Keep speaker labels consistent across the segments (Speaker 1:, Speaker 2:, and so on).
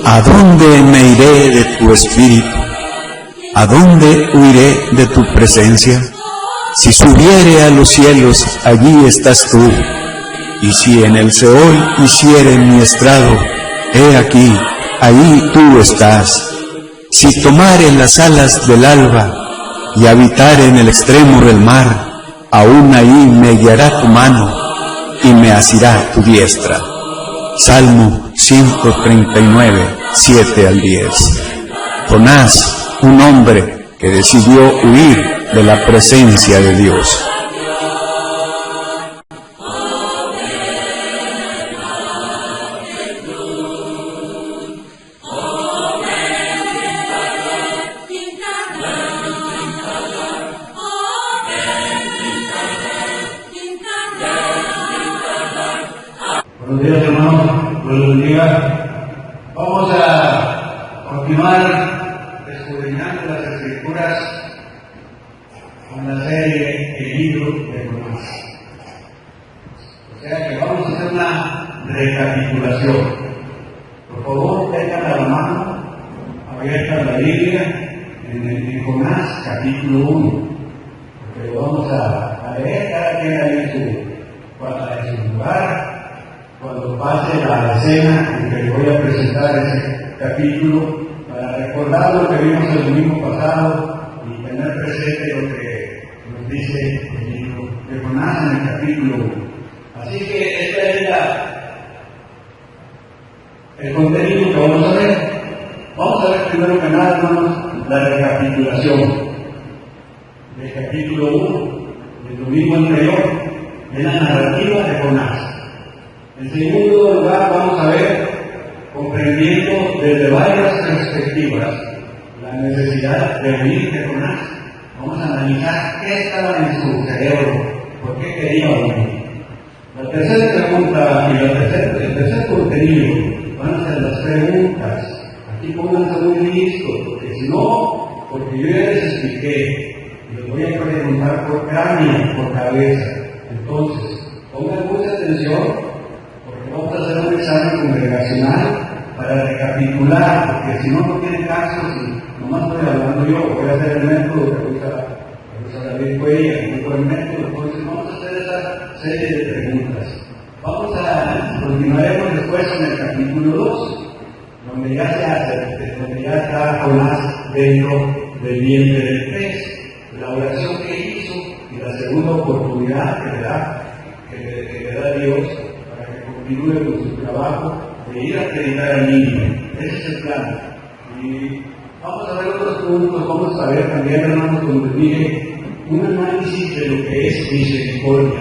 Speaker 1: ¿A dónde me iré de tu espíritu? ¿A dónde huiré de tu presencia? Si subiere a los cielos, allí estás tú. Y si en el Seol hiciere mi estrado, he aquí, ahí tú estás. Si tomare las alas del alba y habitare en el extremo del mar, aún ahí me guiará tu mano y me asirá tu diestra. Salmo 139, 7 al 10. Jonás, un hombre que decidió huir de la presencia de Dios.
Speaker 2: Buenos días, hermanos. Buenos días. Vamos a continuar escudriñando las Escrituras con la serie El libro de Jonás. O sea que vamos a hacer una recapitulación. Por favor, tengan a la mano abierta la Biblia en Jonás capítulo 1, porque lo vamos a leer cada quien ahí en su lugar. Cuando pase la escena en que voy a presentar ese capítulo, para recordar lo que vimos el domingo pasado y tener presente lo que nos dice el libro de Jonás en el capítulo 1. Así que este es el contenido que vamos a ver. Vamos a ver primero que nada, hermanos, la recapitulación del capítulo 1 del domingo anterior, de la narrativa de Jonás. En segundo lugar, vamos a ver, comprendiendo desde varias perspectivas, la necesidad de huir de Jonás. Vamos a analizar qué estaba en su cerebro, por qué quería huir. La tercera pregunta y el tercer contenido van a ser las preguntas. Aquí pónganse muy listos, porque si no, porque yo ya les expliqué, y les voy a preguntar por cráneo, por cabeza. Entonces, pongan mucha atención. Vamos a hacer un examen congregacional para recapitular, porque si no tiene caso, si nomás estoy hablando yo, voy a hacer el método que usa David Cuella, que fue el método. Entonces vamos a hacer esa serie de preguntas. Continuaremos después en el capítulo 2, donde ya está Jonás dentro del vientre del pez, la oración que hizo y la segunda oportunidad que le da Dios continúe con su trabajo de ir a predicar al niño. Ese es el plan. Y vamos a ver otros puntos, vamos a ver también, hermanos, como les dije, un análisis de lo que es misericordia.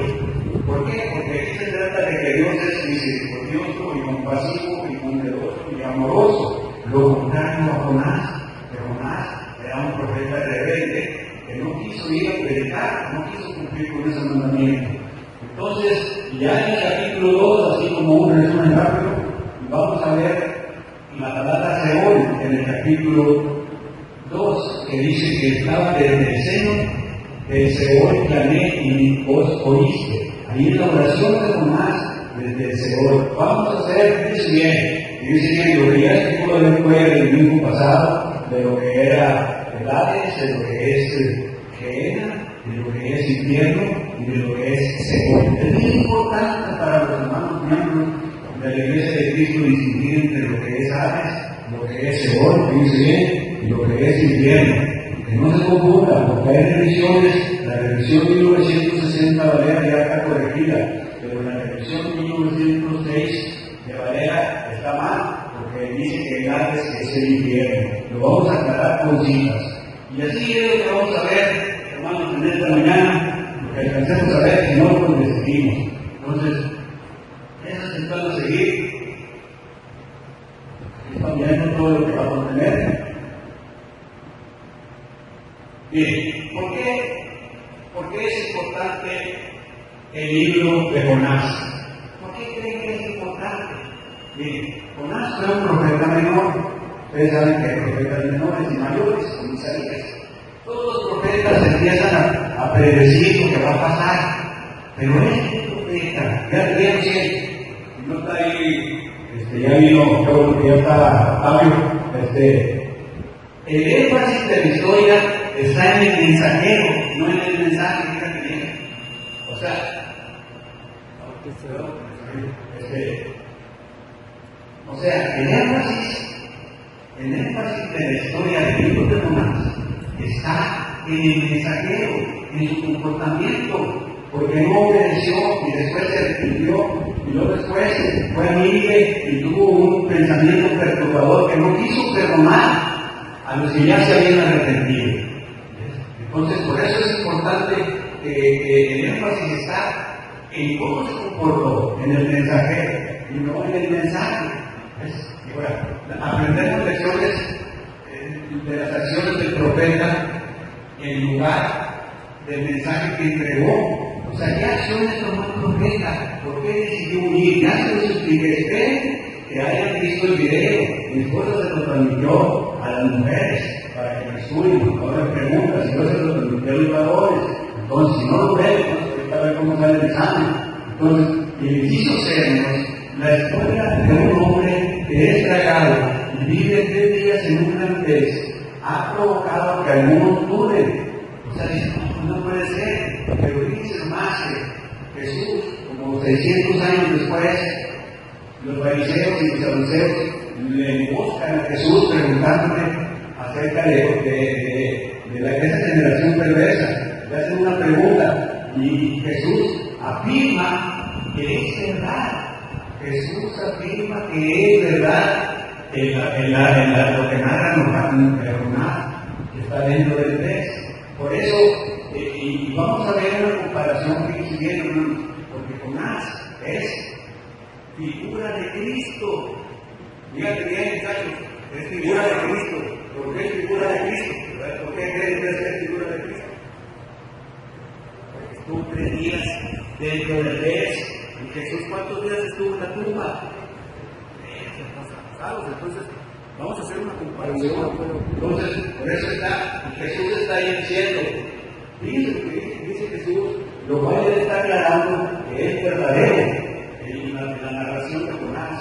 Speaker 2: ¿Por qué? Porque aquí se trata de que Dios es misericordioso y compasivo y bondadoso y amoroso. Lo contrario a Jonás, que Jonás era un profeta rebelde que no quiso ir a predicar, no quiso cumplir con ese mandamiento. Entonces, ya en el capítulo 2, así como un resumen rápido, vamos a ver la palabra Seol en el capítulo 2, que dice que estaba desde el seno del Seol clamé y vos oíste. Ahí en la oración de Jonás desde el Seol. Vamos a hacer, dice bien, lo que ya estuvo el domingo pasado, de lo que era el Hades, de lo que es Gehenna, de lo que es infierno y de lo que es Seol. Es muy importante para los hermanos miembros de la Iglesia de Cristo distinguir entre lo que es Hades, lo que es Seol, que dice bien, y lo que es infierno. Que no se confunda, porque hay revisiones, la revisión 1960 Valera ya está corregida, pero la revisión 1906 de Valera está mal, porque dice que el Hades es el infierno. Lo vamos a aclarar con citas. Y así es lo que vamos a ver, hermanos, en esta mañana, lo que alcancemos a ver, si no, pues le seguimos. Entonces, eso se van a seguir. Están viendo todo lo que vamos a tener. Bien, ¿por qué es importante el libro de Jonás? ¿Por qué creen que es importante? Bien, Jonás fue un profeta menor. Ustedes saben que hay profetas menores y mayores, como Isaías. Todos los profetas empiezan a predecir lo que va a pasar. Pero este profeta, ya lo sé, no está ahí ya vino, yo creo que ya está Fabio, el énfasis de la historia está en el mensajero, no en el mensaje que tiene. O sea, el énfasis de la historia del libro de Jonás está en el mensajero, en su comportamiento, porque no obedeció y después se arrepintió, y luego después fue a Nínive y tuvo un pensamiento perturbador que no quiso perdonar a los que ya se habían arrepentido. Entonces, por eso es importante que el énfasis está en cómo se comportó, en el mensajero y no en el mensaje. Y bueno, aprendemos lecciones de las acciones del profeta en lugar del mensaje que entregó. O sea, ¿qué acciones tomó el profeta? ¿Por qué decidió huir? Ya se los expliqué. Esperen que hayan visto el video. Mi esposa se lo transmitió a las mujeres para que me estudien. Ahora me preguntan si yo se lo transmitió a los varones. Entonces, si no lo ven, entonces a ver cómo sale el examen. Entonces, el hizo sernos la historia de un hombre que es tragado y vive 3 días en un gran pez. Ha provocado que algunos duden. O sea, no puede ser. Pero dice más que Jesús, como 600 años después, los fariseos y los saduceos le buscan a Jesús preguntándole acerca de esa generación perversa. Le hacen una pregunta y Jesús afirma que es verdad. Jesús afirma que es verdad en lo que narra Jonás, que está dentro del pez. Por eso, y vamos a ver una comparación que hicieron, porque Jonás es figura de Cristo. Fíjate bien, Carlos, es figura de Cristo. ¿Por qué es figura de Cristo? ¿Por qué creen que es figura de Cristo? Porque estuvo 3 días dentro del pez. ¿Y Jesús cuántos días estuvo en la tumba? 3 pasados. Entonces, vamos a hacer una comparación. Entonces, por eso Jesús está ahí diciendo, fíjense lo que dice Jesús, lo cual él está aclarando que es verdadero en la narración de Jonás.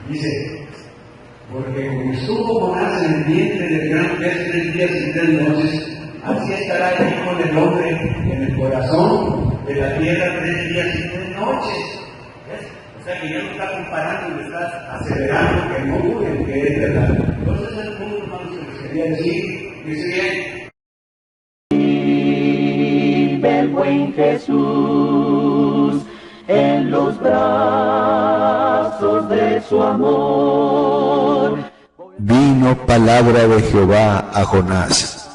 Speaker 2: Dice, porque como estuvo Jonás en el vientre del gran pez 3 días y 3 noches, así estará el Hijo del Hombre en el corazón de la tierra 3 días y 3 noches. ¿Ves? O sea que ya no está comparando, le estás acelerando que no duren, que es verdad. Entonces es el punto, hermanos, que les quería decir. Dice bien.
Speaker 3: Vive el buen Jesús en los brazos de su amor.
Speaker 1: Vino palabra de Jehová a Jonás,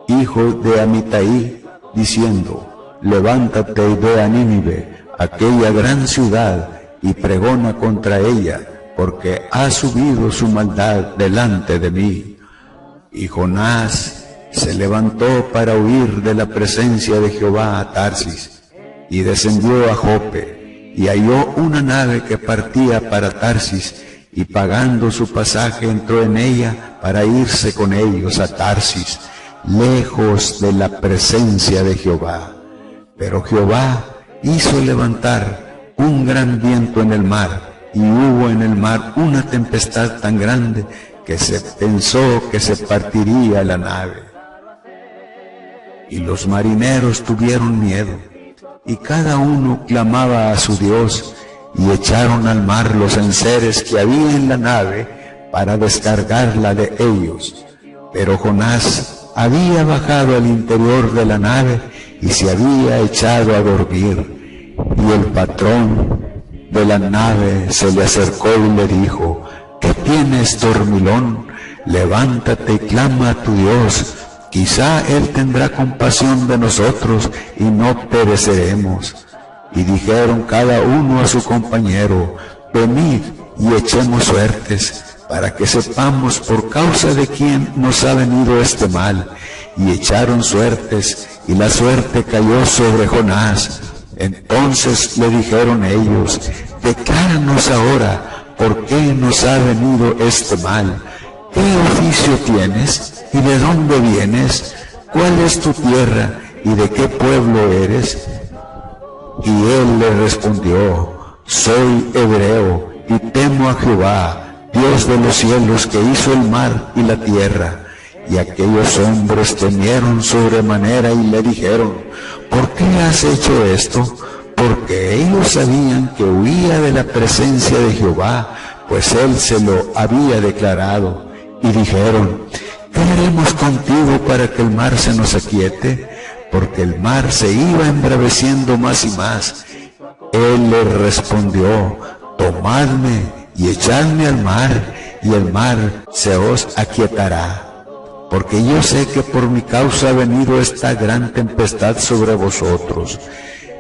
Speaker 1: hijo de Amitai, diciendo: levántate y ve a Nínive, aquella gran ciudad, y pregona contra ella, porque ha subido su maldad delante de mí. Y Jonás se levantó para huir de la presencia de Jehová a Tarsis, y descendió a Jope, y halló una nave que partía para Tarsis, y pagando su pasaje entró en ella para irse con ellos a Tarsis, lejos de la presencia de Jehová. Pero Jehová hizo levantar un gran viento en el mar, y hubo en el mar una tempestad tan grande que se pensó que se partiría la nave. Y los marineros tuvieron miedo, y cada uno clamaba a su Dios, y echaron al mar los enseres que había en la nave para descargarla de ellos. Pero Jonás había bajado al interior de la nave y se había echado a dormir. Y el patrón de la nave se le acercó y le dijo: ¿qué tienes, dormilón? Levántate y clama a tu Dios, quizá Él tendrá compasión de nosotros y no pereceremos. Y dijeron cada uno a su compañero: venid y echemos suertes, para que sepamos por causa de quién nos ha venido este mal. Y echaron suertes, y la suerte cayó sobre Jonás. Entonces le dijeron ellos: decláranos ahora por qué nos ha venido este mal. ¿Qué oficio tienes? ¿Y de dónde vienes? ¿Cuál es tu tierra? ¿Y de qué pueblo eres? Y él le respondió: soy hebreo, y temo a Jehová, Dios de los cielos, que hizo el mar y la tierra. Y aquellos hombres temieron sobremanera y le dijeron: ¿por qué has hecho esto? Porque ellos sabían que huía de la presencia de Jehová, pues él se lo había declarado. Y dijeron: ¿qué haremos contigo para que el mar se nos aquiete? Porque el mar se iba embraveciendo más y más. Él les respondió: tomadme y echadme al mar, y el mar se os aquietará. Porque yo sé que por mi causa ha venido esta gran tempestad sobre vosotros.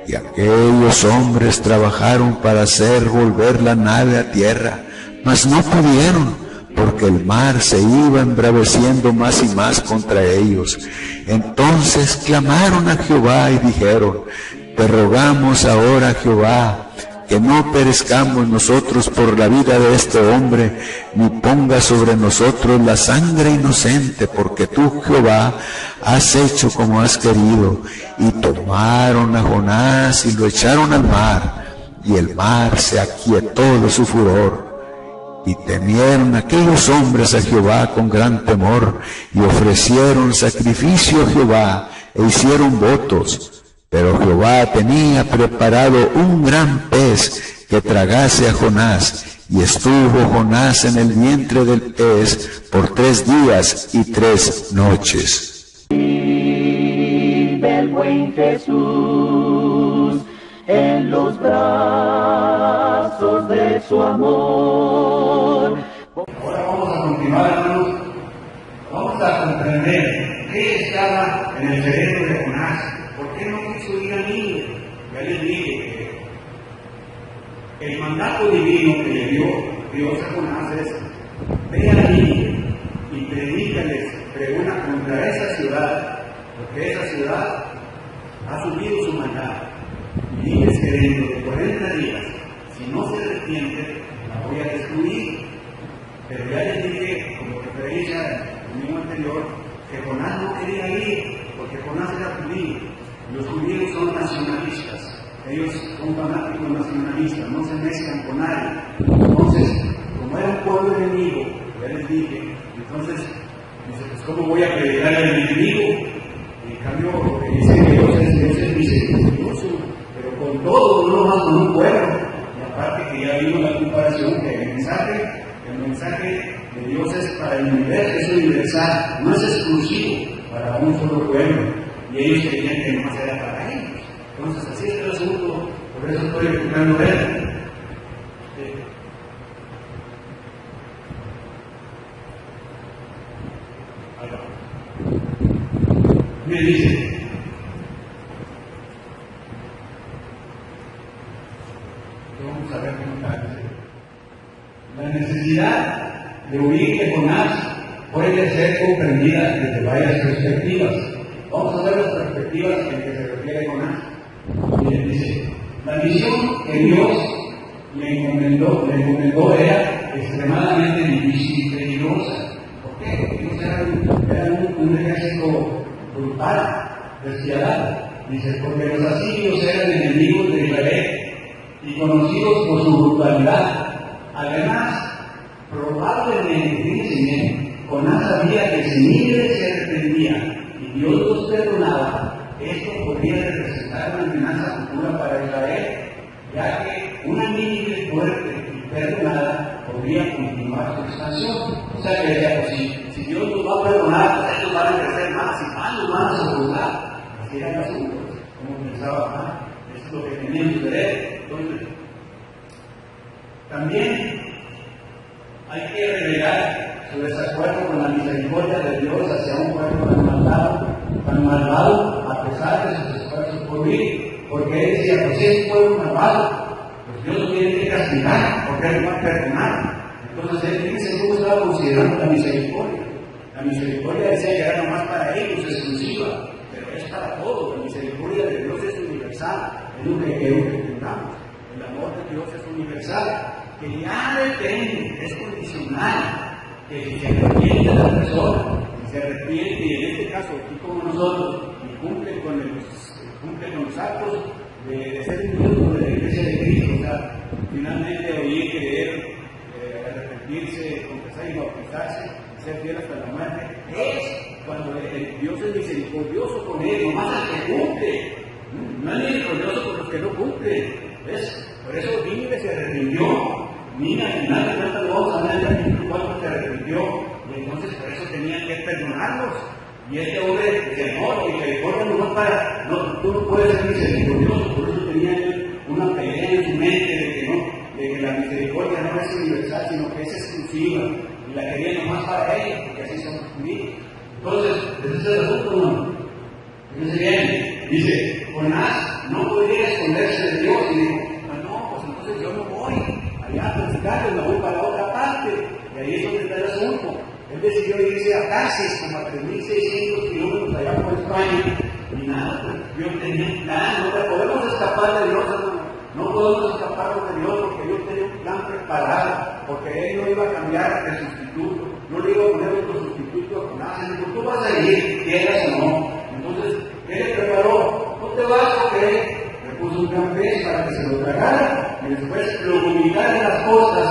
Speaker 1: Y aquellos hombres trabajaron para hacer volver la nave a tierra, mas no pudieron, porque el mar se iba embraveciendo más y más contra ellos. Entonces clamaron a Jehová y dijeron: te rogamos ahora, Jehová, que no perezcamos nosotros por la vida de este hombre, ni ponga sobre nosotros la sangre inocente, porque tú, Jehová, has hecho como has querido. Y tomaron a Jonás y lo echaron al mar, y el mar se aquietó de su furor. Y temieron aquellos hombres a Jehová con gran temor, y ofrecieron sacrificio a Jehová, e hicieron votos. Pero Jehová tenía preparado un gran pez que tragase a Jonás, y estuvo Jonás en el vientre del pez por 3 días y 3 noches.
Speaker 3: Vive el buen Jesús en los brazos de su amor.
Speaker 2: Ahora vamos a continuar, hermanos. Vamos a comprender qué estaba en el cerebro de Jonás. ¿Por qué no quiso ir a Nínive? Ya les dije que el mandato divino que le dio Dios a Jonás es: ve a Nínive y predícales, pregona contra esa ciudad, porque esa ciudad ha subido su maldad. Y diles que dentro de 40 días, si no se arrepiente, la voy a destruir. Pero ya les dije, como referencia al domingo anterior, que Jonás no quería ir, porque Jonás era judío. Los judíos son nacionalistas, ellos son fanáticos nacionalistas, no se mezclan con nadie. Entonces, como era un pueblo enemigo, ya les dije, entonces, dice, pues ¿cómo voy a predicar al enemigo? En cambio, porque dice que Dios es misericordioso, pero con todo, no más con un pueblo. Y aparte que ya vimos la comparación, que el mensaje de Dios es para el universo, es universal, no es exclusivo para un solo pueblo. Y ellos creían que no era para ellos. Entonces, así es el asunto, por eso estoy explicando él. Me dice: vamos a ver cómo está. La necesidad de huir de Jonás puede ser comprendida desde varias perspectivas. Vamos a ver las perspectivas en que se refiere Jonás. Miren, dice: la misión que Dios le encomendó era extremadamente difícil y peligrosa. ¿Por qué? Porque ellos eran un ejército brutal, despiadado. Dice: porque los asirios eran enemigos de Israel y conocidos por su brutalidad. Además, probablemente, fíjense bien, Jonás sabía que si Nínive se arrepentía y Dios los perdonaba, esto podría representar una amenaza futura para Israel, ya que una Nínive fuerte y perdonada podría continuar su expansión. O sea que decía, pues, si Dios nos va a perdonar, pues ellos van a crecer más y más nos van a soportar. Así era el asunto, como pensaba, eso es lo que tenía en su cerebro. Entonces, también hay que revelar su desacuerdo con la misericordia de Dios hacia un pueblo tan malvado, a pesar de sus esfuerzos por huir, porque él decía: pues si es un pueblo malvado, pues Dios lo tiene que castigar, porque él no va a perdonar. Entonces él dice cómo estaba considerando la misericordia. La misericordia decía que era nomás para ellos, exclusiva, pero es para todos. La misericordia de Dios es universal, es lo que quiero que entendamos. El amor de Dios es universal, que ya depende, es condicional, que si se arrepiente la persona, si se arrepiente, y en este caso aquí como nosotros, y cumple con los actos de ser miembro de la Iglesia de Cristo, o sea, finalmente oír, creer, ser fiel hasta la muerte, es cuando el Dios es misericordioso con él, nomás al que cumple. No es misericordioso con los que no cumplen. ¿Ves? Por eso Nínive se arrepintió. Mira, al final de cuentas lo vamos a ver en el capítulo 4, se arrepintió. Y entonces por eso tenían que perdonarlos. Y este hombre decía, no, misericordia no es para, no, tú no puedes ser misericordioso. Por eso tenían una pelea en su mente de que la misericordia no es universal, sino que es exclusiva. Y la querían nomás para ellos, porque así somos judíos. Entonces, ese es el asunto, ¿no? Fíjense bien, dice, Jonás no podía esconderse de Dios y dijo, no, pues entonces yo me voy allá a predicar, me voy para la otra parte. Y ahí es donde está el asunto. Él decidió irse a Tarsis, como a 3.600 kilómetros allá por España, y nada, pues Dios tenía un plan, no podemos escapar de Dios, hermano. No podemos escapar de Dios porque Dios tenía un plan preparado, porque Él no iba a cambiar de sustituto, no le iba a poner otro sustituto a Jonás. Él dijo, tú vas a ir, quieras o no. Entonces, ¿qué le preparó? No te vas porque le puso un gran pez para que se lo tragara, y después lo vomitara en las costas,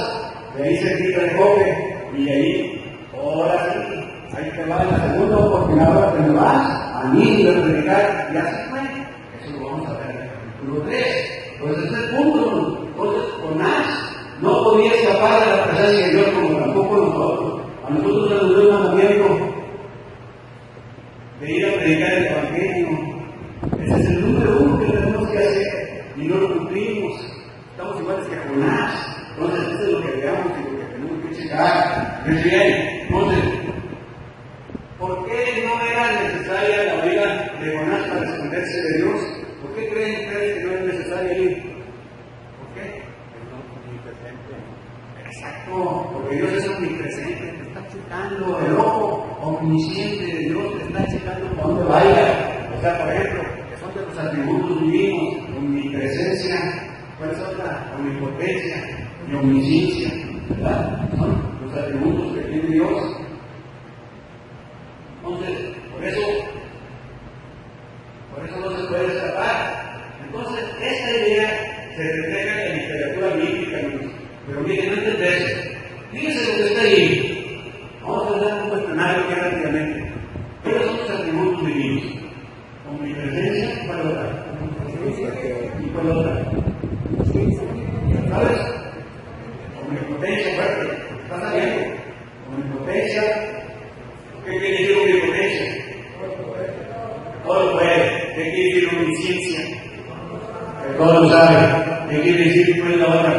Speaker 2: de ahí se quita el Jope, y ahí, ahora sí, ahí te va la segunda oportunidad, ahora te vas a Nínive a predicar, y así fue. Eso lo vamos a ver en el capítulo 3. Pues ese es el punto. Entonces, Jonás no podía escapar de la presencia de Dios como tampoco nosotros. A nosotros se nos dio un mandamiento de ir a predicar el Evangelio. Ese es el número 1 que tenemos que hacer y no lo cumplimos. Estamos iguales que Jonás. Entonces, eso es lo que veamos y lo que tenemos que checar. ¿Ves bien? Entonces, ¿por qué no era necesaria la vida de Jonás para esconderse de Dios? ¿Por qué creen ustedes que no es necesario ir? ¿Por qué? Exacto, porque Dios es omnipresente, te está checando el ojo omnisciente de Dios, te está checando por dónde vaya. O sea, por ejemplo, que son de los atributos divinos, omnipresencia, ¿cuál es otra? Omnipotencia y omnisciencia, ¿verdad? Son los atributos que tiene Dios. Entonces, por eso no se puede escapar. Entonces, esta idea se refleja en la literatura bíblica, pero miren, no entenderse. Fíjense lo que está ahí. Vamos a dar un cuestionario que rápidamente. ¿Cuáles son los atributos divinos? Omnipresencia, ¿cuál otra? ¿Y cuál otra? ¿Sabes? Omnipotencia, fuerte. ¿Estás sabiendo? Omnipotencia. ¿Qué quiere decir omnipotencia? Todo lo puede. ¿Qué quiere decir omnisciencia? Que todo lo sabe. ¿Qué quiere decir cuál es la otra?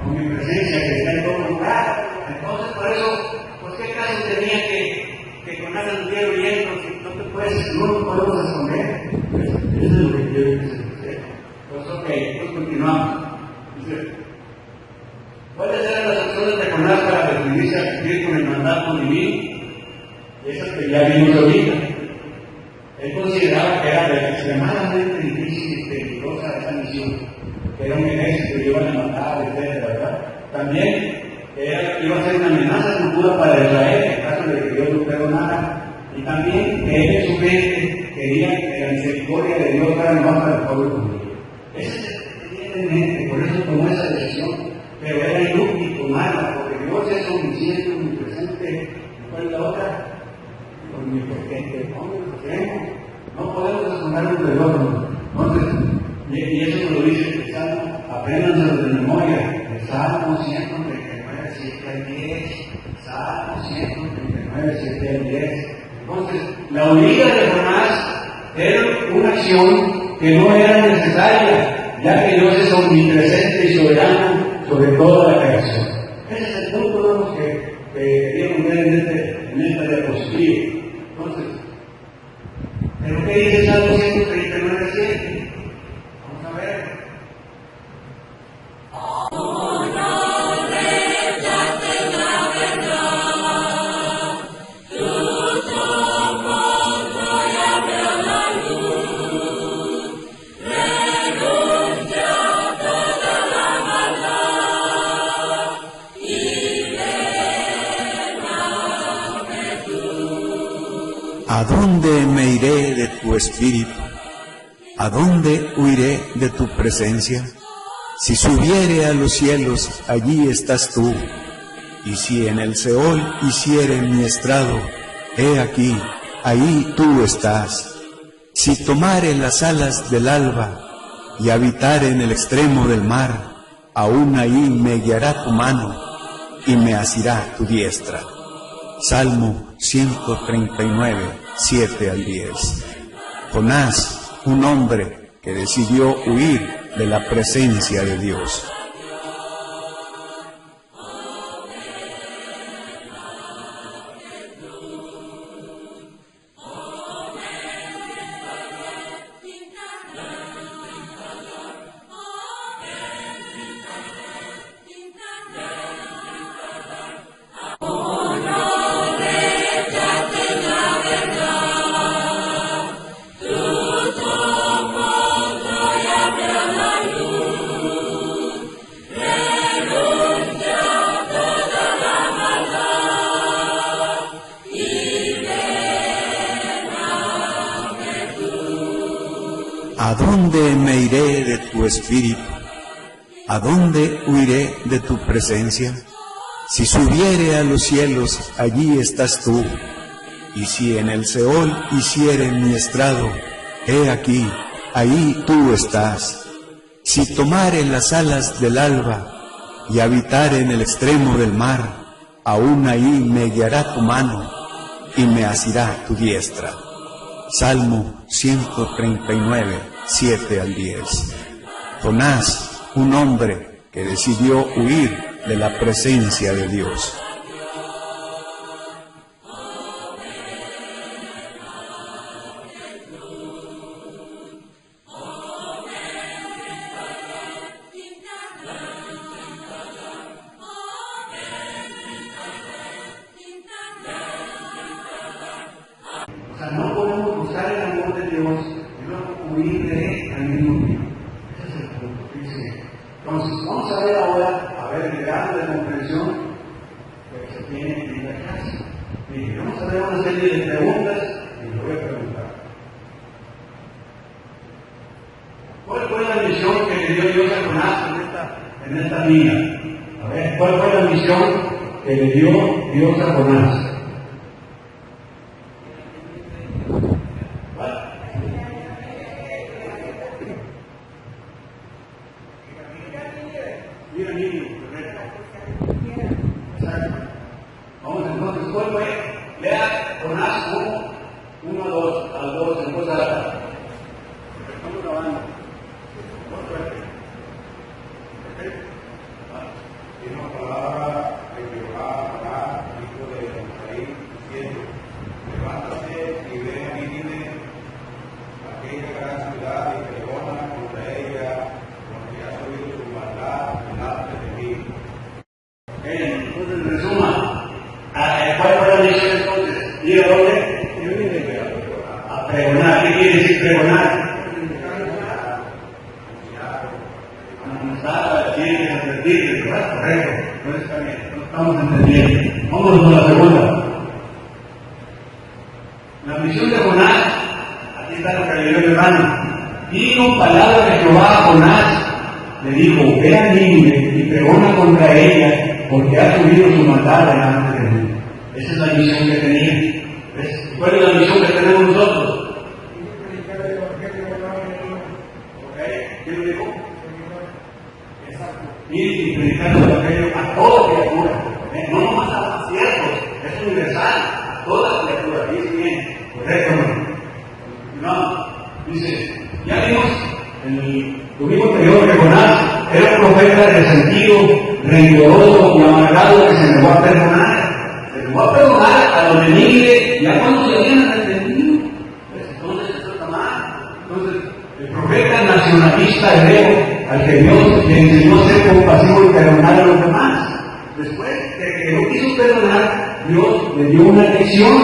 Speaker 2: Omnipresencia, que está en todo lugar. Entonces, por eso, pues qué caso tenía que Jonás anduviera huyendo si no te puedes, no nos podemos esconder. Eso es lo que quiero que se suceda. Pues ok, pues continuamos. Dice, ¿cuáles eran las acciones de Jonás para decidirse a cumplir con el mandato divino? Esas que ya vimos ahorita. Él consideraba que era extremadamente difícil y peligrosa esa misión, que era un ejército que iban a matar, etc., ¿verdad? También iba a ser una amenaza futura para Israel, en caso de que Dios lo perdonara, y también que él en su mente quería que la misericordia de Dios fuera más para el pueblo judío. Eso se tenía en mente, por eso tomó esa decisión, pero era inútil tomarla, porque Dios es omnisciente, omnipresente. ¿Cuál es la otra? Omnipotente. No podemos escondernos de Dios. Entonces, y eso nos lo dice el Salmo, apréndanselo de memoria, el Salmo 139, 7 al 10, Salmo 139, 7 al 10. Entonces, la huida de Jonás era una acción que no era necesaria, ya que Dios es omnipresente y soberano sobre toda la creación. Ese es el punto que queríamos ver en esta diapositiva. Entonces, ¿pero qué dice el Salmo 139, 7? Vamos a ver.
Speaker 1: ¿A dónde me iré de tu espíritu? ¿A dónde huiré de tu presencia? Si subiere a los cielos, allí estás tú. Y si en el Seol hiciere mi estrado, he aquí, ahí tú estás. Si tomare las alas del alba, y habitare en el extremo del mar, aún ahí me guiará tu mano, y me asirá tu diestra. Salmo 139, 7 al 10. Jonás, un hombre que decidió huir de la presencia de Dios. ¿A dónde me iré de tu espíritu? ¿A dónde huiré de tu presencia? Si subiere a los cielos, allí estás tú. Y si en el Seol hiciere mi estrado, he aquí, ahí tú estás. Si tomare las alas del alba, y habitare en el extremo del mar, aún ahí me guiará tu mano, y me asirá tu diestra. Salmo 139, 7 al 10. Jonás, un hombre que decidió huir de la presencia de Dios.
Speaker 2: O sea, no podemos buscar el amor de Dios y luego huir de él al mismo tiempo. Ese es el punto. Fíjense. Entonces, vamos a ver ahora, el grado de comprensión que se tiene en la clase. Y vamos a ver una serie de preguntas y lo voy a preguntar. ¿Cuál fue la misión que le dio Dios a Jonás en esta vida? A ver, ¿cuál fue la misión que le dio Dios a Jonás? Mira, niño, correcto. Exacto. Vamos entonces, ¿cuál fue? Lea Jonás 1 a 2, al 2, en voz alta. Estamos grabando. ¿Cuál fue?
Speaker 4: Y una palabra de Jehová para hijo de Isaí, diciendo: levántate y ve a Nínive, aquella gran ciudad, y pregona contra ella, porque ha subido su maldad delante de mí.
Speaker 2: Entonces, resuma. ¿Cuál fue la misión entonces? ¿Y a dónde? A pregonar. ¿Qué quiere decir pregonar? Anunciar, decir, advertir, ¿verdad? Correcto. Entonces está bien. No estamos entendiendo. Vamos con la segunda. La misión de Jonás, aquí está lo que le dio el hermano. Vino palabra de Jehová a Jonás, le dijo: ve a Nínive y pregona contra ella, porque ha subido su maldad delante de mí. Esa es la misión que tenía. ¿Ves? ¿Cuál es la misión que tenemos nosotros? ¿Quién lo dijo? Ir y predicar el evangelio a toda criatura, no nomás a los ciertos, es universal, a toda criatura. Dice bien, correcto, no. Dice, ya vimos el domingo anterior que Jonás era un profeta resentido, rencoroso y amargado que se negó a perdonar. Se negó a perdonar a los de Nínive ya cuando se habían arrepentido. Pues entonces esto está mal. Entonces, el profeta nacionalista hebreo al que Dios le enseñó a ser compasivo y perdonar a los demás. Después de que lo quiso perdonar, Dios le dio una lección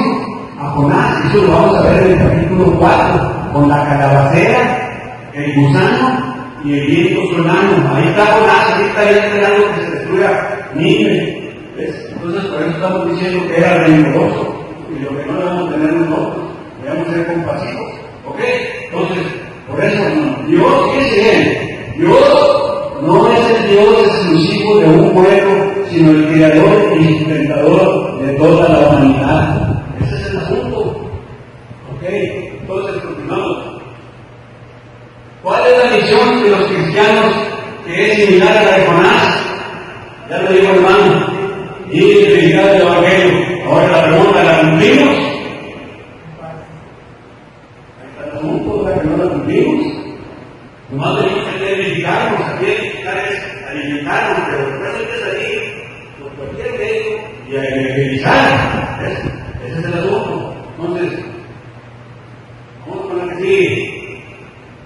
Speaker 2: a Jonás. Eso lo vamos a ver en el capítulo 4, con la calabacera, el gusano y el viento sonando. Ahí está Jonás, ahí está esperando que se destruya Nínive. Entonces, por eso estamos diciendo que era rencoroso, y lo que no debemos tener nosotros, debemos ser compasivos. ¿Ok? Entonces, por eso, Dios, fíjense bien, Dios no es el Dios exclusivo de un pueblo sino el creador y sustentador de toda la humanidad. Ese es el asunto. Ok, entonces continuamos. ¿Cuál es la misión de los cristianos que es similar a la de Jonás? Ya lo dijo hermano, y predicar el Evangelio. Ahora la pregunta, ¿la cumplimos? Ahí está el asunto, ¿verdad? Que no la cumplimos. Nomás venimos aquí a edificarnos, aquí a edificar es alimentarnos, pero después hay que salir por cualquier medio y a evangelizar. Ese es el asunto. Entonces, vamos con la que sigue.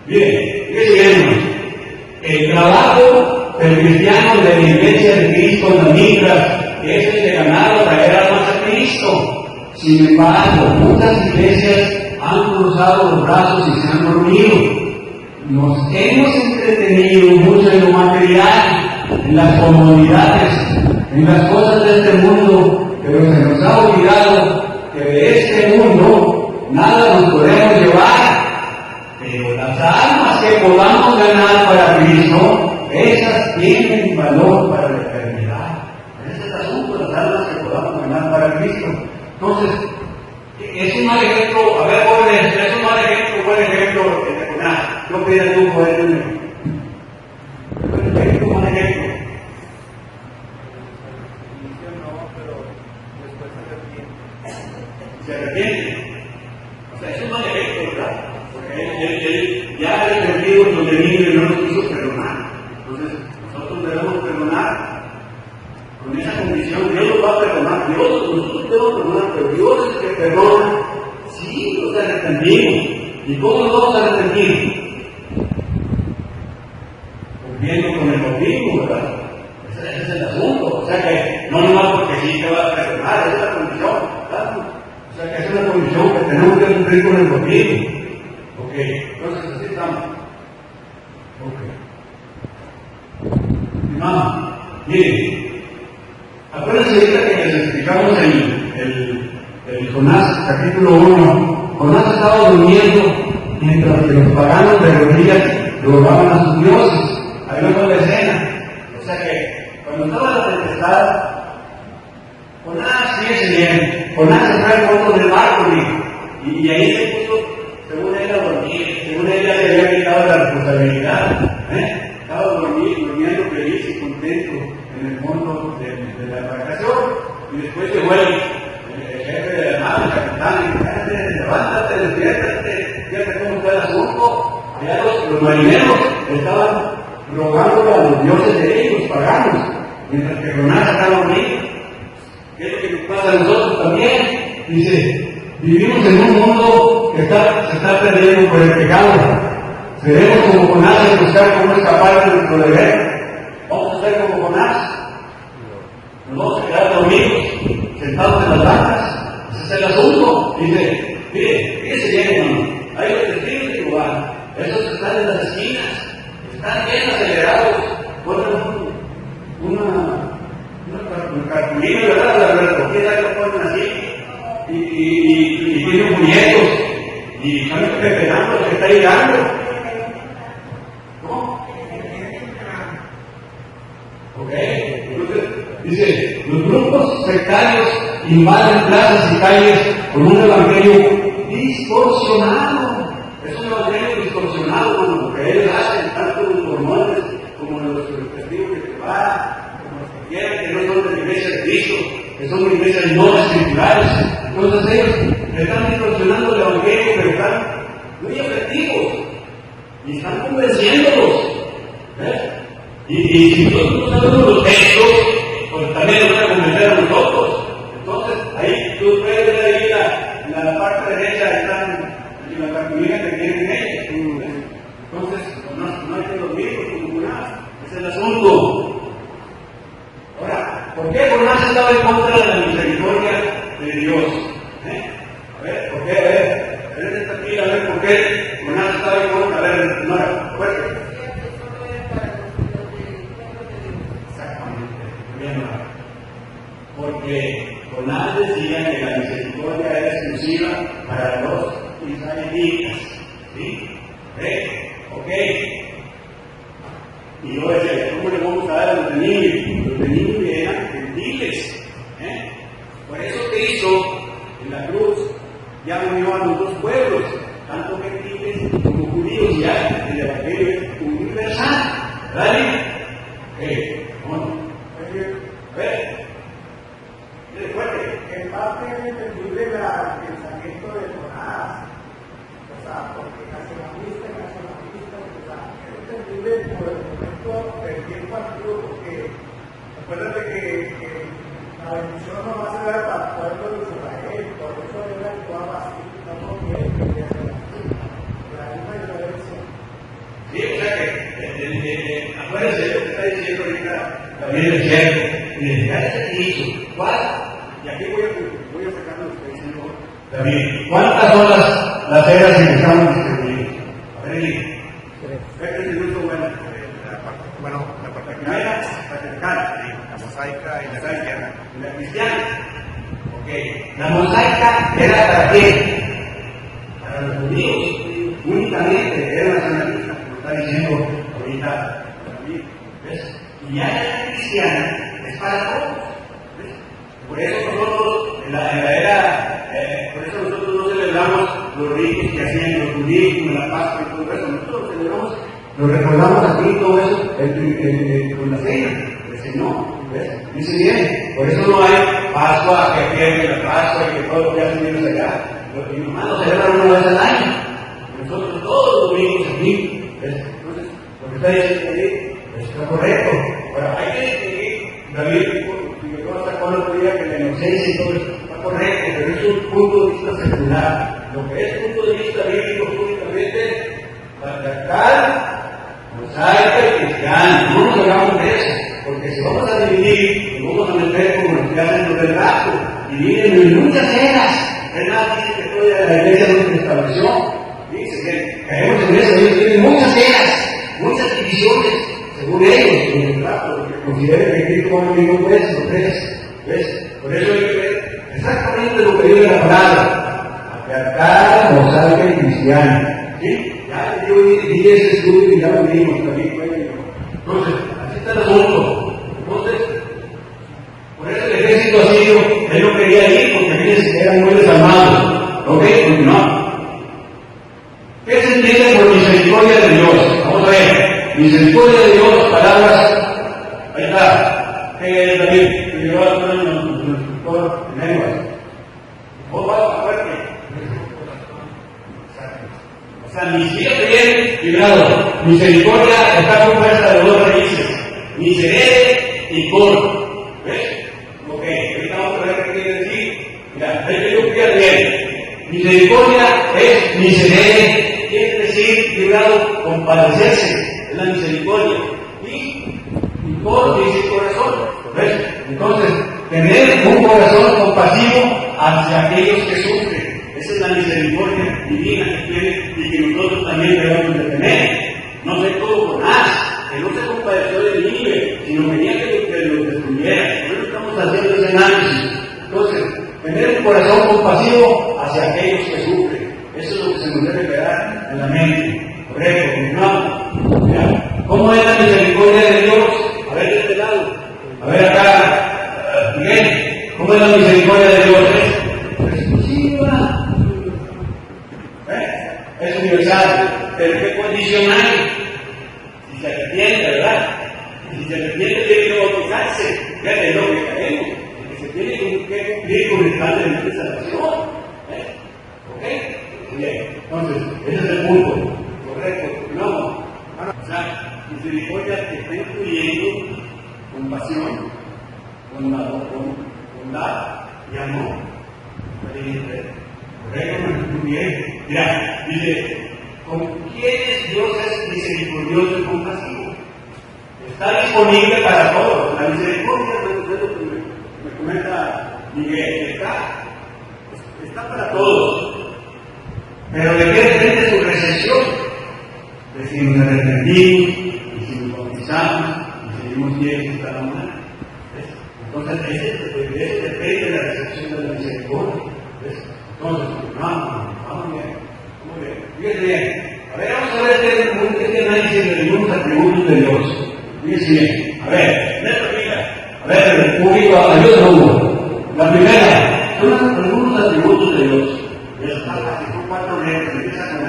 Speaker 2: Bien, sigue siguiendo. El trabajo del cristiano de la iglesia de Cristo en las migras es el de ganar o traer almas a Cristo. Sin embargo, muchas iglesias han cruzado los brazos y se han dormido. Nos hemos entretenido mucho en lo material, en las comodidades, en las cosas de este mundo, pero se nos ha olvidado que de este mundo nada nos podemos llevar. Pero las almas que podamos ganar para Cristo, esas tienen valor para la eternidad. Ese es el asunto, las almas que podamos ganar para Cristo. Entonces, es un mal ejemplo, a ver, jóvenes, es un mal ejemplo, buen ejemplo de Jonás. No pidas tú poder tener. Buen ejemplo, mal ejemplo. Se arrepiente. O sea, es un mal ejemplo, ¿verdad? Porque él ya ha arrepentido los enemigos y no nos quiso perdonar. Entonces, nosotros debemos perdonar con esa condición. Dios nos va a perdonar. Nosotros debemos perdonar, pero Dios es el que perdona. Sí, nos arrepentimos. ¿Y cómo nos vamos a arrepentir? Cumpliendo con el bautismo, ¿verdad? Ese es el asunto. O sea que no nomás porque sí te va a perdonar, esa es la condición, ¿verdad? O sea que es una condición que tenemos que cumplir con el bautismo. Ok, entonces así estamos. Ok. Hermano, miren, acuérdense ahorita que les explicamos el Jonás, capítulo 1. Jonás estaba durmiendo mientras que los paganos de rodillas robaban a sus dioses. Ahí vemos la escena. O sea que cuando estaba la tempestad, Jonás, fíjense bien, Jonás se fue al fondo del barco y ahí se puso, según él, a dormir. Según él ya se había quitado la responsabilidad. Estaba durmiendo feliz y contento en el fondo de la embarcación. Y después llegó el jefe de la nave, el capitán, y dice: levántate, despiértate, fíjate cómo está el asunto. Allá los marineros estaban rogándole a los dioses de ellos, paganos, mientras que Jonás estaba dormido. ¿Qué es lo que nos pasa a nosotros también? Dice, vivimos en un mundo que se está perdiendo por el pecado. Seremos como Jonás en buscar cómo escapar de nuestro deber. Vamos a ser como Jonás. Nos vamos a quedar dormidos, sentados en las bancas. Ese es el asunto. Dice, fíjese bien, hermano. Hay los testigos de Jehová. Esos están en las esquinas. Están bien acelerados. Ponen una cartulina, ¿verdad? La recogida que ponen así. Y tienen muñecos. Y están esperando lo que está llegando. ¿Cómo? Ok. Entonces, dice, los grupos sectarios invaden plazas y calles con un evangelio distorsionado. Es un evangelio distorsionado como lo que ellos hacen, tanto los mormones como los testigos de Jehová, como los que quieran, que no son de la iglesia de Cristo, que son de iglesias no escriturales. Entonces ellos están distorsionando el evangelio, pero están muy efectivos y están convenciéndolos. Y si nosotros no sabemos los textos, pues también nos van a convencer a nosotros. Entonces, ahí tú puedes ver ahí la parte derecha, están en la cartulina que tienen ellos. Entonces, no hay que dormir como nada. Ese es el asunto. Ahora, ¿por qué Jonás estaba en contra de la misericordia de Dios? A ver, ¿por qué? A ver esta aquí, a ver por qué Jonás estaba en contra. A ver, Nora, fuerte. Porque Jonás decía que la misericordia era exclusiva para los israelitas. ¿Sí? Ok. Y yo decía, ¿cómo le vamos a dar a los de Nínive? Los de Nínive eran Evangelio es universal, ¿vale? ¿Cómo? A ver, fuerte.
Speaker 4: En parte es entendible el pensamiento de Jonás, o sea, porque nacionalista, o sea, es entendible por el momento del tiempo antiguo, porque acuérdate que la bendición no va a ser para el pueblo de Israel, por eso él actuaba así, no quiere que sea así, la misma diferencia.
Speaker 2: Sí, o sea que, acuérdense de lo que está diciendo ahorita, también es cierto, y ya se dicho, ¿cuál?
Speaker 4: Y aquí voy a sacar lo que está diciendo
Speaker 2: también, ¿cuántas son las eras en que estamos distribuidos? A ver,
Speaker 4: este es el uso la patriarcal, la mosaica y la cristiana.
Speaker 2: La cristiana. Ok. La mosaica era para qué? Para los judíos. Únicamente era nacionalista, como está diciendo ahorita David. ¿Ves? Y ya la cristiana es para todos. ¿Ves? Por eso nosotros, en la era, por eso nosotros no celebramos los ritos que hacían los judíos, como la Pascua y todo eso. Nosotros lo celebramos, lo recordamos aquí todo eso con la cena. No, ¿ves? Dice bien, por eso no hay Pascua que pierde la Pascua y que todos los días venimos allá. Los hermanos celebran una vez al año. Nosotros todos los domingos aquí. ¿Ves? Entonces, lo que está diciendo ahí está correcto. Ahora, hay que distinguir, David, y yo sacó el otro día que la inocencia y todo eso está correcto, pero es un punto de vista secular. Lo que es punto de vista bíblico, únicamente patriarcal, mosaica y cristiana. No nos hagamos de eso. Porque si vamos a dividir, nos vamos a meter como los que hacen los del gato, dividen en muchas eras. Es más, dice que toda la iglesia no se estableció. Dice que caemos en eso, ellos tienen muchas eras, muchas divisiones, según ellos, en el gato, porque consideran que Cristo como amigo pues, o tres. ¿Ves? Por eso hay que ver exactamente lo que dice la palabra: patriarcal, mosaica y cristiana. ¿Sí? Ya yo di ese estudio y ya lo vimos también. Entonces, así está el asunto. Entonces, por eso el ejército asirio, él no quería ir porque fíjense, eran muy desarmados. ¿Ok? Continuamos. ¿Qué se entiende por misericordia de Dios? Vamos a ver. Misericordia de Dios, palabras. Ahí está. David, que llevó a nuestro instructor en lenguas. ¿Cómo va? Fuerte. O sea, ni siquiera bien librado. Misericordia está compuesta de dos raíces: miserere y cor. ¿Ves? Ok, ahorita vamos a ver qué quiere decir. Mira, hay que yo cuidar bien. Misericordia es miserere, quiere decir librado, compadecerse, es la misericordia. Y cor dice corazón. ¿Ves? Entonces, tener un corazón compasivo hacia aquellos que sufren. Esa es la misericordia divina que tiene y que nosotros también debemos de tener. No se todo por nada, que no se compadeció de Nínive, sino venía que lo destruyera. Por eso estamos haciendo ese análisis. Entonces, tener un corazón compasivo hacia aquellos que sufren. Eso es lo que se nos debe quedar en la mente. Correcto, continuamos. Mira, ¿cómo es la misericordia de Dios? A ver de este lado. A ver acá, Miguel, ¿cómo es la misericordia de Dios? Es exclusiva. Es universal, pero ¿qué condición hay? Si se arrepiente, ¿verdad? Y si se arrepiente, tiene que bautizarse. Fíjate, es lo que caemos, que se tiene que cumplir con el plan de la salvación. ¿Ok? Bien, entonces, ese es el punto. Correcto, no. O sea, misericordia que está incluyendo compasión, bondad y amor. Correcto, muy bien. Mira, dice, ¿con quiénes Dios es misericordioso y compasivo? Está disponible para todos. La misericordia, es lo que me comenta Miguel, está para todos. Pero ¿de qué depende su recepción? De si nos arrepentimos, y si nos bautizamos, y seguimos fieles hasta la muerte. Entonces, eso depende de la recepción de la misericordia. Entonces, vamos bien. Fíjense bien. A ver, vamos a ver este análisis de algunos atributos de Dios. Fíjense bien. A ver, a ver, el público, ayúdame uno. La primera, son algunos atributos de Dios. Son 4 letras, empieza con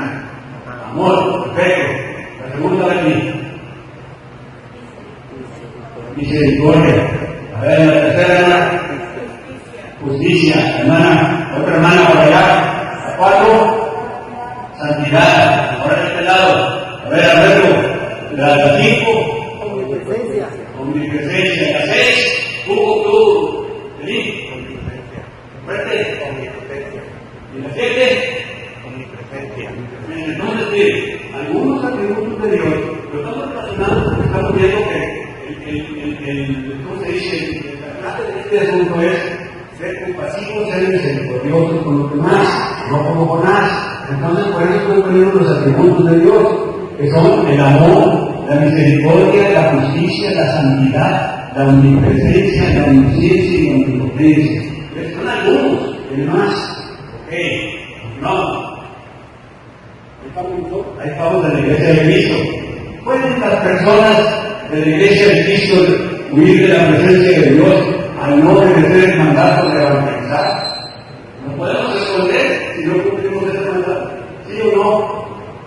Speaker 2: amor, perfecto. segunda aquí. Misericordia. A ver, la tercera hermana. Justicia, hermana. Otra hermana por allá. La 4. Santidad. Ahora de este lado. A ver, Alberto. La 5.
Speaker 5: Omnipresencia.
Speaker 2: Omnipresencia. La 6. Tú. Feliz. Fuerte. Y la 7. Entonces, algunos atributos de Dios lo estamos relacionando porque estamos viendo que ¿cómo se dice? El carácter de este asunto es ser compasivo, ser misericordioso con los demás, no como Jonás. Entonces, por eso estoy poniendo los atributos de Dios, que son el amor, la misericordia, la justicia, la santidad, la omnipresencia, la omnisciencia y la omnipotencia. Son algunos, el más. Ok, no. Hay pavos de la iglesia de Cristo. ¿Pueden las personas de la iglesia de Cristo huir de la presencia de Dios al no obedecer el mandato de evangelizar? ¿No podemos esconder si no cumplimos ese mandato? ¿Sí o no?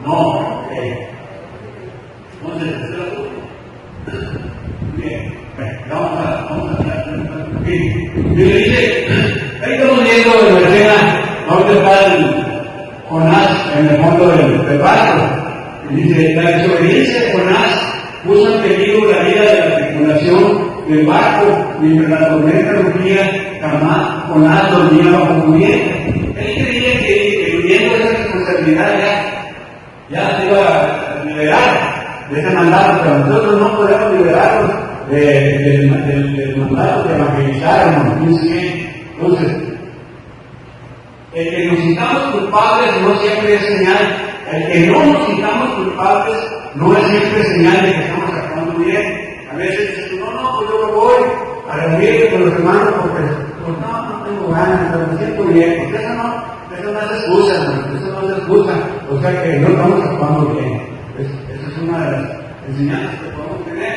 Speaker 2: No. Ok. Entonces, este es el asunto. Bien. Bueno, vamos a hablar. Y le dice, ahí estamos viendo en la escena donde está Jonás en el fondo del barco. Y dice, la desobediencia de Jonás puso en peligro la vida de la tripulación del barco, mientras la tormenta rugía, jamás Jonás dormía bajo cubierta. Él creía que viviendo esa responsabilidad ya se iba a liberar de ese mandato, pero nosotros no podemos liberarnos del mandato de evangelizar, hermanos. Entonces, el que nos sintamos culpables no siempre es señal. El que no nos sintamos culpables no es siempre señal de que estamos actuando bien. A veces dices, pues yo me voy a reunirme con los hermanos porque no tengo ganas, pero me siento bien. Porque eso no es excusa, hermano. Eso no es excusa. O sea que no estamos actuando bien. Esa es una de las enseñanzas que podemos tener.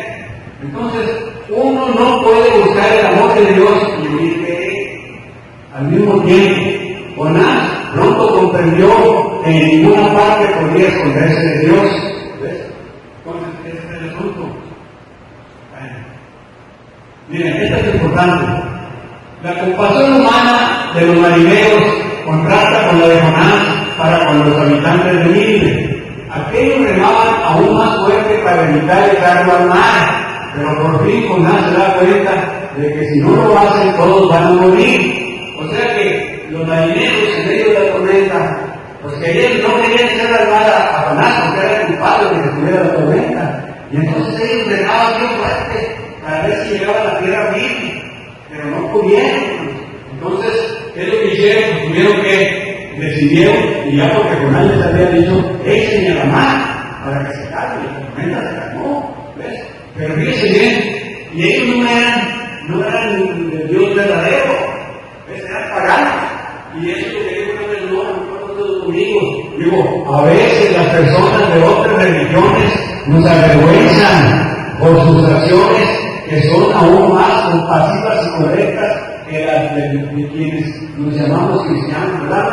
Speaker 2: Entonces, uno no puede buscar el amor de Dios y huir de él al mismo tiempo. Jonás pronto comprendió que en ninguna parte podía esconderse de Dios. ¿Ves? Entonces, ese es el asunto. Bueno. Miren, esto es importante. La compasión humana de los marineros contrasta con la de Jonás para con los habitantes de Nínive. Aquellos remaban aún más fuerte para evitar echarlo al mar, pero por fin Jonás se da cuenta de que si no lo hacen todos van a morir. O sea que los marineros en medio de la tormenta, pues no querían echar al mar a Jonás porque era culpable de que estuviera la tormenta. Y entonces ellos regaban bien fuerte para ver si llegaba a la tierra firme, pero no pudieron. Entonces, ¿qué es lo que hicieron? Pues tuvieron que decidieron, y ya porque Jonás les había dicho, échenme a la mar para que se calme, la tormenta se calmó, ¿ves? Pero fíjense bien, y ellos no eran el Dios verdadero, ¿ves? Eran paganos. Y eso es lo que digo en el domingo. Digo, a veces las personas de otras religiones nos avergüenzan por sus acciones que son aún más compasivas y correctas que las de quienes nos llamamos cristianos, ¿verdad?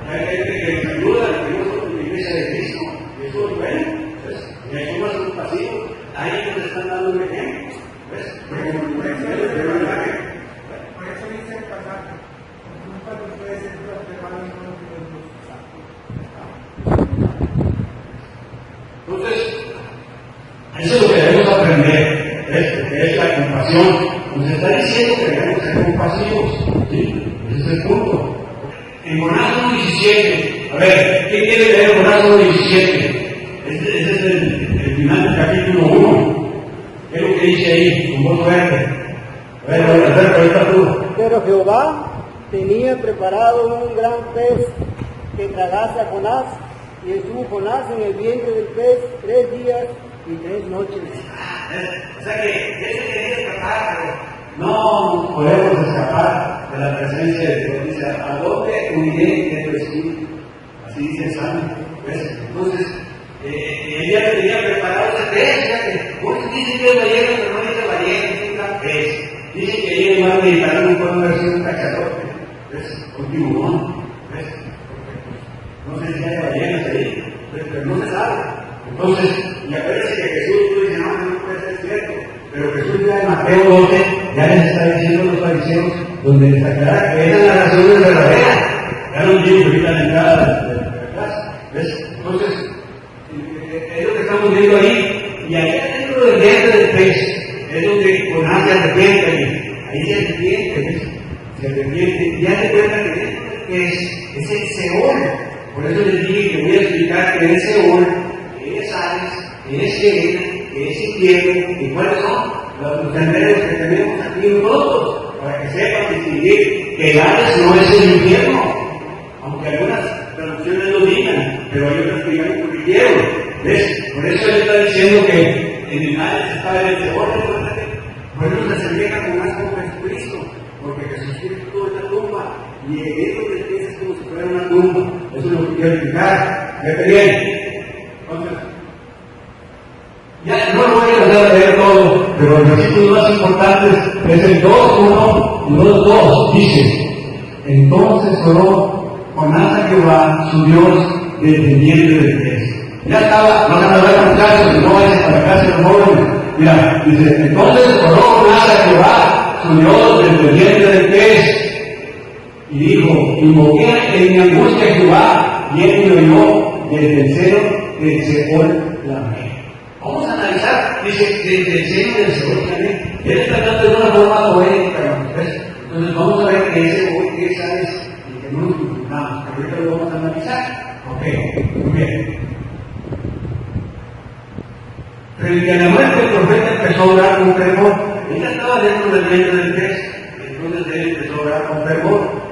Speaker 2: Hay gente que nos ayuda, que no son la iglesia de Cristo, y eso es bueno, ¿ves? Y hay son más compasivos, ahí nos están dando un ejemplo, ¿ves? Por eso dice el pasaje. Entonces, eso es lo que debemos aprender, que es la compasión. Nos está diciendo que debemos ser compasivos, ¿sí? Ese es el punto. En Jonás 1:17, a ver, ¿qué quiere leer Jonás 1:17? Ese es el final del capítulo 1. ¿Qué es lo que dice ahí? Con voz fuerte. A ver, ahorita tú.
Speaker 5: Pero Jehová tenía preparado un gran pez que tragase a Jonás, y estuvo Jonás en el vientre del pez 3 días y 3 noches.
Speaker 2: O sea que él quería escapar, pero no podemos escapar de la presencia de Dios. Dice, ¿a dónde huiré de tu espíritu? Así dice el Salmo. Entonces, ella tenía preparado ese pez. Fíjate, muchos dicen que es ballena, pero no dice ballena, es un gran pez. Dicen que ahí en el mar Mediterráneo puede haber sido un cachalote, un tiburón, ¿ves? No sé si hay ballenas ahí, pero no se sabe. Entonces, y acuérdense que Jesús dice, no puede ser cierto, pero Jesús ya en Mateo 12 ya les está diciendo a los fariseos, donde les aclara que esas narraciones verdaderas. Ya no digo ahorita en la entrada de la clase. ¿Ves? Entonces, es lo que estamos viendo ahí. Y ahí dentro del vientre del pez, es donde Jonás se arrepiente. Ahí se arrepiente, ¿ves? Se arrepiente. Y ya te cuenta que dentro del pez es el Seol. Por eso les dije que voy a explicar que el Seol, que es Hades, que es Gehenna, que es infierno, y cuáles son los senderos que tenemos aquí nosotros, para que sepan distinguir que el Hades no es el infierno, aunque algunas traducciones lo digan, pero hay otras que ya no corrigieron. ¿Ves? Por eso él está diciendo que en el Hades está el Seol. Por eso se asemeja con más como Jesucristo, porque Jesucristo estuvo en la tumba, y el dentro del pez es como si fuera una tumba. Eso es lo que quiero explicar. Fíjate bien. Entonces, ya no lo voy a leer todo, pero los versículos más importantes es el 2:1 y 2:2. Dice: entonces oró Jonás a Jehová, su Dios, desde el vientre del pez. Ya estaba, no se me va a muchachos, no vayan para la casa de los jóvenes. Mira, dice: entonces oró Jonás a Jehová, su Dios, desde el vientre del pez. Y dijo: invoqué en mi angustia a Jehová, y él me oyó desde el seno del Seol clamé. Vamos a analizar, dice, desde el seno del Seol clamé. Él está hablando de una forma poética, ¿ves? Entonces vamos a ver que ese hoy, que es Hades, y que no nos confundamos, que ahorita lo vamos a analizar. Ok, muy bien. Frente a la muerte, el profeta empezó a orar con fervor. Él ya estaba dentro del vientre del pez, entonces él empezó a orar con fervor.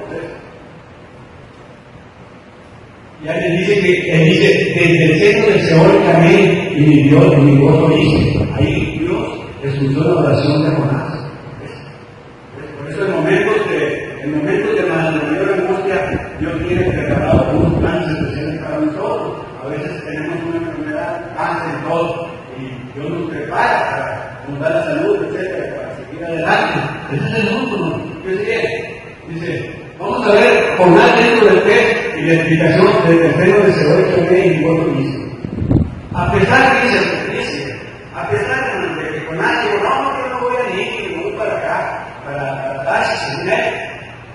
Speaker 2: Ya les dice que él dice: desde el seno del Seol clamé, y mi Dios, y mi gozo hice. Ahí Dios escuchó la oración de Jonás. Por eso en momentos de mayor angustia, Dios tiene preparado unos planes especiales para nosotros. A veces tenemos una enfermedad, cáncer, todo, y Dios nos prepara para nos da la salud, etcétera, para seguir adelante. Ese es el mundo, ¿no? ¿Qué sigue? Dice: vamos a ver Jonás dentro del pez y la explicación del tercero de Seol que y gozo hizo. A pesar que dice, a pesar de que Jonás dijo: no, yo no voy a ir, me voy para acá, para Tarsis, según él.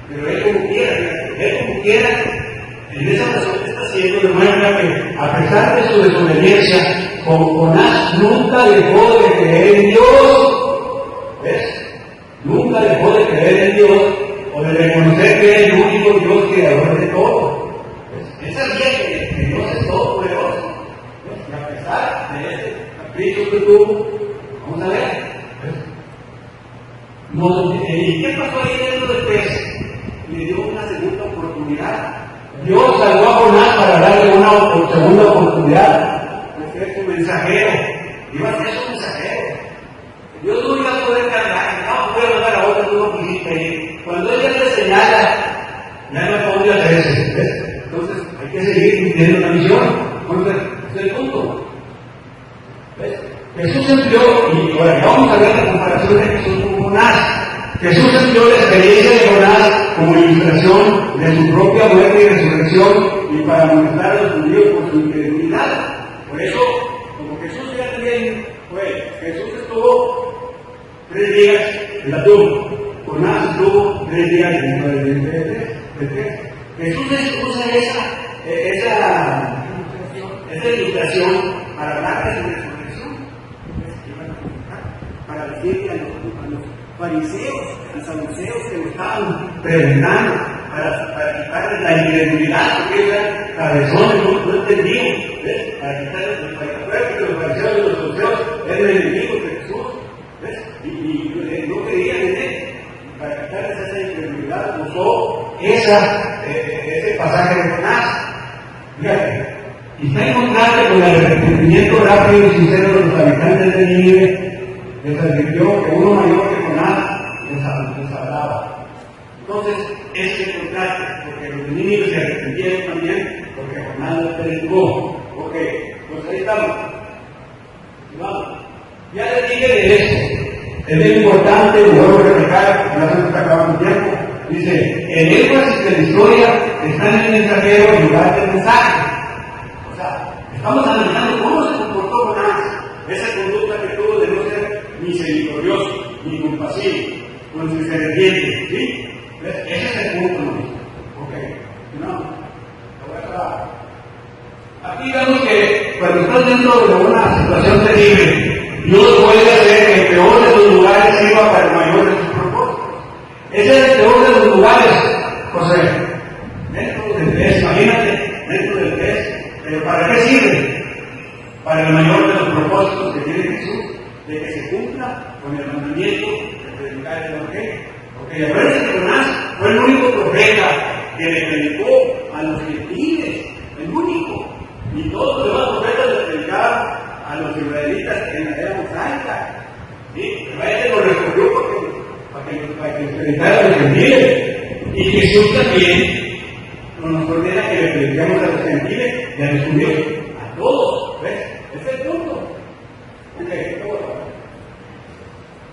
Speaker 2: Pero él como quiera, en esa oración que está haciendo, demuestra que a pesar de su desobediencia, Jonás nunca dejó de creer en Dios. ¿Ves? Nunca dejó de creer en Dios, o de reconocer que es el único Dios creador de todo. Él sabía que Dios es todopoderoso. Y a pesar de ese capricho que tuvo, vamos a ver. ¿Y qué pasó ahí dentro del pez? Le dio una segunda oportunidad. Dios salvó a Jonás para darle una segunda oportunidad. Porque es su mensajero. Iba a ser su mensajero. Dios no iba a poder cargar, no puede mandar a otro, tú no quisiste ir. Cuando Él ya te señala, ya no hay dónde hacer eso. ¿Ves? Entonces hay que seguir cumpliendo la misión. Entonces, ese es el punto. ¿Ves? Jesús empleó, y ahora vamos a ver la comparación de Jesús con Jonás. Jesús empleó la experiencia de Jonás como ilustración de su propia muerte y resurrección, y para mostrar a los judíos por su incredulidad. Por eso, como Jesús ya también fue, Jesús estuvo 3 días en la tumba. Jonás estuvo 3 días dentro del vientre del pez. Jesús usa esa ilustración para hablar de su resurrección, para decirle a los fariseos, a los saduceos que lo estaban preguntando, para quitarles la incredulidad, porque eran cabezones, no entendían, ¿ves? Para quitarles los fariseos y los saduceos eran enemigos de Jesús, ¿ves? Y no creían en él. Para quitarles esa incredulidad, usó ese pasaje de Jonás. Fíjate, y está en contraste con el arrepentimiento rápido y sincero de los habitantes de Nínive. Les advirtió que uno mayor que Jonás les hablaba. Entonces, ese es el contraste, porque los de Nínive se arrepintieron también, porque Jonás los predicó. Ok, pues ahí estamos. Vamos. Ya les dije de eso. Es bien importante, y vuelvo a reflejar, ya se nos está acabando el tiempo. Dice: el énfasis de la historia está en el mensajero en lugar del mensaje. O sea, estamos analizando cómo se comportó con su serpiente, ¿sí? Ese es el punto, ¿no? Ok, no. Aquí vemos que cuando estás dentro de una situación terrible, Dios puede hacer que el peor de los lugares sirva para el mayor de sus propósitos. Ese es el peor de los lugares, José. Dentro del pez, imagínate, dentro del pez. ¿Pero para qué sirve? Para el mayor de los propósitos que tiene Jesús, de que se cumpla con el mandamiento de predicar el Evangelio. Porque acuérdense que Jonás fue el único profeta que le predicó a los gentiles, el único. Y todos los demás profetas le predicaban a los israelitas en la era mosaica. ¿Sí? Pero a este lo recogió para que predicara a los gentiles. Y Jesús también nos ordena que le prediquemos a los gentiles y a los judíos, a todos. ¿Ves? Ese es el punto.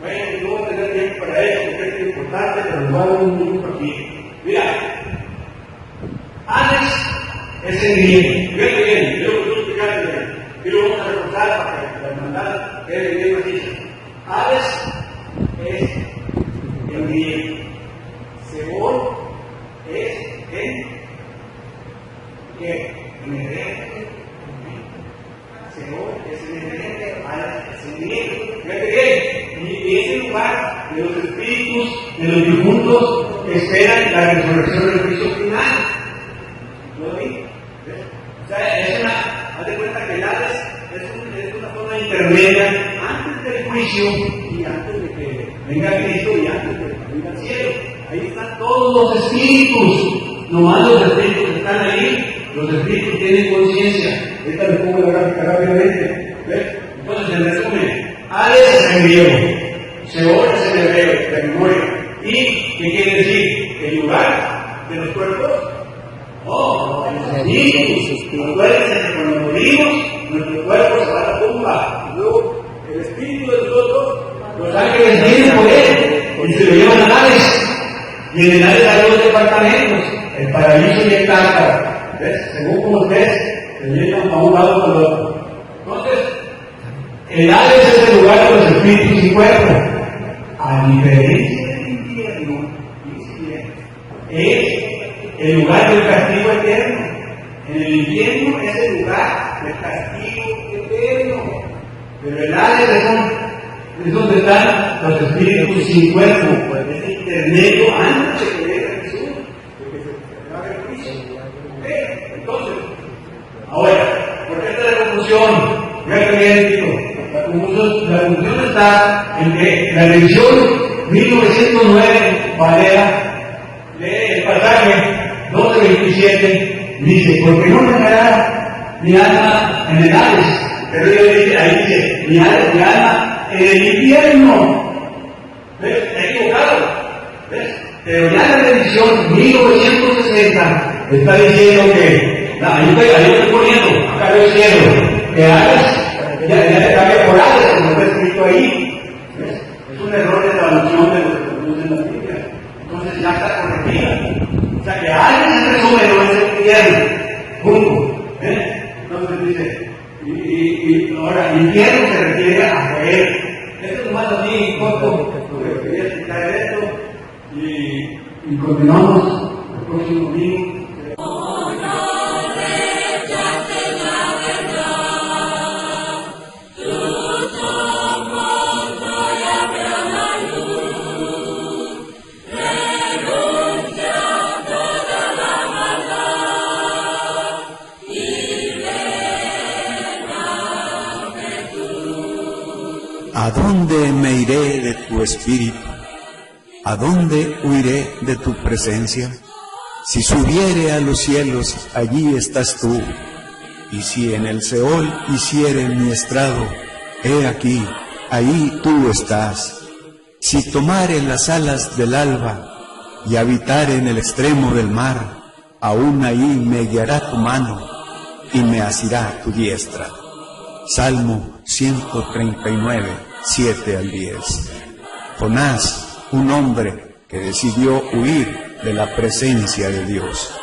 Speaker 2: Bueno, no voy a tener tiempo para eso, porque es importante, pero nos va a dar un minuto aquí. Mira, Hades es el griego. Fíjate bien, yo quiero explicarte bien. Y lo vamos a recordar para que la hermandad quede bien noticia. Hades es el griego. Seol es en el hebreo. Seol es en el hebreo. Hades es en el griego. Fíjate bien. Y ese lugar de los espíritus, de los difuntos que esperan la resurrección del Cristo final. ¿Lo vi? O sea, haz de cuenta que el Hades es una zona intermedia antes del juicio y antes de que venga Cristo y antes de que venga el cielo. Ahí están todos los espíritus. Nomás los espíritus están ahí. Los espíritus tienen conciencia. Esta les pongo la gráfica rápidamente. ¿Ves? Entonces, en resumen, Hades es en griego, Seol es en hebreo, de memoria. ¿Y qué quiere decir? ¿El lugar de los cuerpos? No, los espíritus. Acuérdense que cuando morimos, nuestro cuerpo se va a la tumba. Y luego, el espíritu de nosotros, los ángeles vienen por él y se lo llevan a Hades. Y en el Hades hay dos departamentos, el paraíso y el tártaro. ¿Ves? Según como ves, se llevan a un lado o al otro. Entonces, el Hades es el lugar de los espíritus y cuerpo. A diferencia del infierno, es el lugar del castigo eterno. En el infierno es el lugar del castigo eterno. Pero el Hades es donde están los espíritus sin cuerpo. Es intermedio antes de que venga Jesús, de que se haga el juicio. Entonces, ahora, ¿por qué está la confusión? Fíjate bien, digo. La conclusión está en que la edición 1909 Valera lee el pasaje 12:27, dice: porque no dejará mi alma en el Hades, pero ahí dice mi alma en el infierno. ¿Ves? Está equivocado. ¿Ves? Pero ya la edición 1960 está diciendo que ahí estoy poniendo, acá veo el cielo, que Hades ya le cambia por Hades, como está escrito ahí. ¿Ves? Es un error de traducción de lo que produce en la Biblia. Entonces ya está corregida. O sea que Hades en resumen no es el infierno. Punto. Entonces dice, y ahora infierno se refiere a Joel. Esto es nomás así, corto, porque quería explicar esto. Y continuamos el próximo domingo.
Speaker 1: ¿A dónde me iré de tu espíritu? ¿A dónde huiré de tu presencia? Si subiere a los cielos, allí estás tú. Y si en el Seol hiciere mi estrado, he aquí, ahí tú estás. Si tomare las alas del alba y habitare en el extremo del mar, aún ahí me guiará tu mano y me asirá tu diestra. Salmo 139, 7 al 10. Jonás, un hombre que decidió huir de la presencia de Dios.